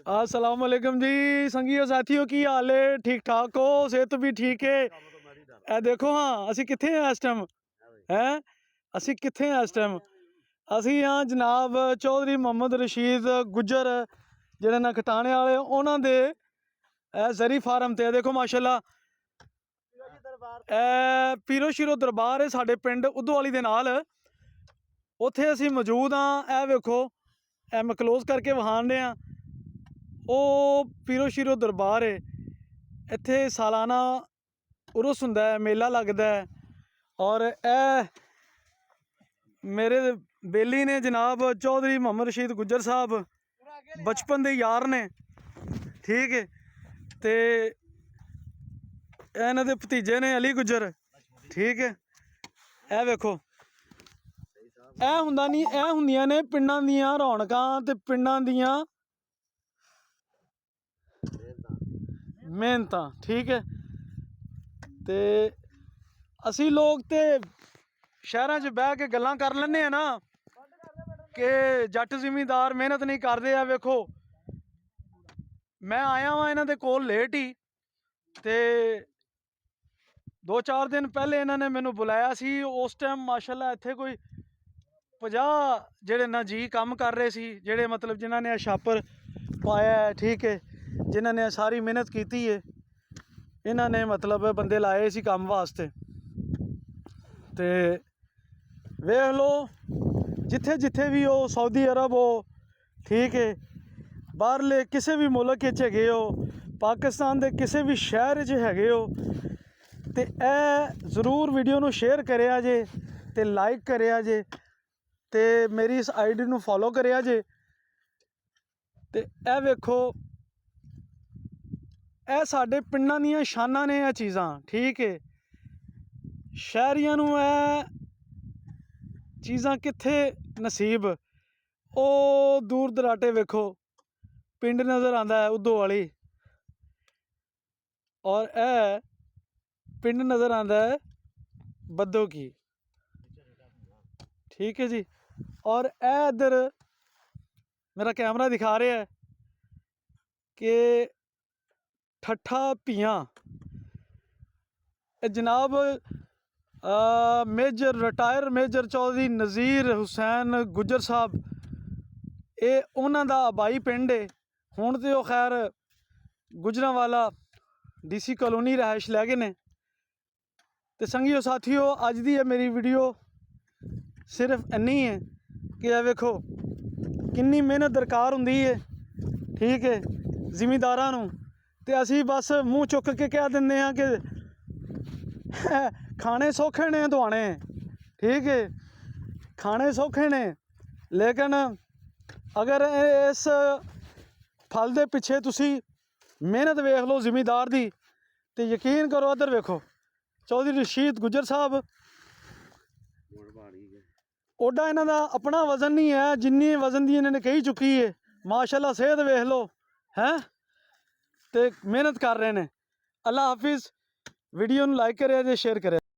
अस्सलाम वालेकुम जी संगियो साथियों की हाल है। ठीक ठाक हो, सेहत भी ठीक है। ए देखो हाँ असी कित्थे हैं इस टाइम हैं, असी कित्थे हैं इस टाइम? असी हाँ जनाब चौधरी मोहम्मद रशीद गुज्जर जिहड़े ना कटाने वाले उन्हां दे जरी फार्म ते देखो माशाल्लाह पीरो शीरो दरबार है साडे पिंड उद्धोवाली दे नाल। उत्थे असी मौजूद हाँ। ए वेखो ए मैं क्लोज करके विखाण देआं। ओ पीरो शीरो दरबार है। इत्थे सालाना उरुस हुंदा है, मेला लगदा है। और ए मेरे बेली ने जनाब चौधरी मोहम्मद रशीद गुज्जर साहब बचपन दे यार ने, ठीक है। ते इन्हां दे भतीजे ने अली गुज्जर, ठीक है। ए वेखो ए हुंदा नहीं, ए हुंदियां ने पिंडां दियां रौनकां ते पिंडां दियां मेहनतां, ठीक है। ते असी लोग ते शहरां च बह के गल्लां कर लैन्ने आ ना कि जट जिमीदार मेहनत नहीं करदे। आ वेखो मैं आया वां इन्हां दे कोल लेट ही, ते 2-4 दिन पहले इन्होंने मैनू बुलाया सी। उस टाइम माशाल्लाह इत्थे कोई 50 जेहड़े ना जी काम कर रहे सी, जेहड़े मतलब जिन्हों ने छापर पाया है, ठीक है, जिन्हों ने सारी मेहनत की है। इन्होंने मतलब बंदे लाए सी काम वास्ते। ते वेख लो जिथे जिथे भी हो, सऊदी अरब हो, ठीक है, बाहरले किसी भी मुल्क है हो, पाकिस्तान के किसी भी शहर है हो, तो ए जरूर वीडियो नू शेयर करिया जे, ते लाइक करिया जे, ते मेरी इस आईडी नू फॉलो करिया जे। ते ए वेखो ए साडे पिंडां दियां शानां ने ये चीज़ां, ठीक है। शहरियां नू ए चीज़ां कित्थे नसीब। ओ दूर दराटे वेखो पिंड नज़र आंदा है उद्धोवाली, और ए पिंड नज़र आंदा है बद्दो की, ठीक है जी। और ए इधर मेरा कैमरा दिखा रहा है कि ठट्ठा पियाँ जनाब मेजर रिटायर मेजर चौधरी नज़ीर हुसैन गुज्जर साहब, ये उन्हां दा आबाई पिंड है। हुण ते ओह खैर गुजरांवाला DC कॉलोनी रहायश लै गए ने। तो संगियो साथियों अज दी मेरी वीडियो सिर्फ इन्नी है कि वेखो किन्नी मेहनत दरकार हुंदी है, ठीक है, जिमीदारां नू। ते असी बस मूँह चुक के कह दिंदे हाँ कि खाने सौखे ने दवाने, ठीक है, खाने सौखे ने, लेकिन अगर इस फल दे पिछे तुसी मेहनत वेख लो जिमीदार दी, तो यकीन करो इधर वेखो चौधरी रशीद गुज्जर साहब ओडा इन्हां दा अपना वजन नहीं है जिन्नी वजन दी इन्होंने कही चुकी है। माशाल्लाह सेहत वेख लो हैं, तो मेहनत कर रहे हैं। अल्लाह हाफिज़। वीडियो नू लाइक करें, शेयर करें।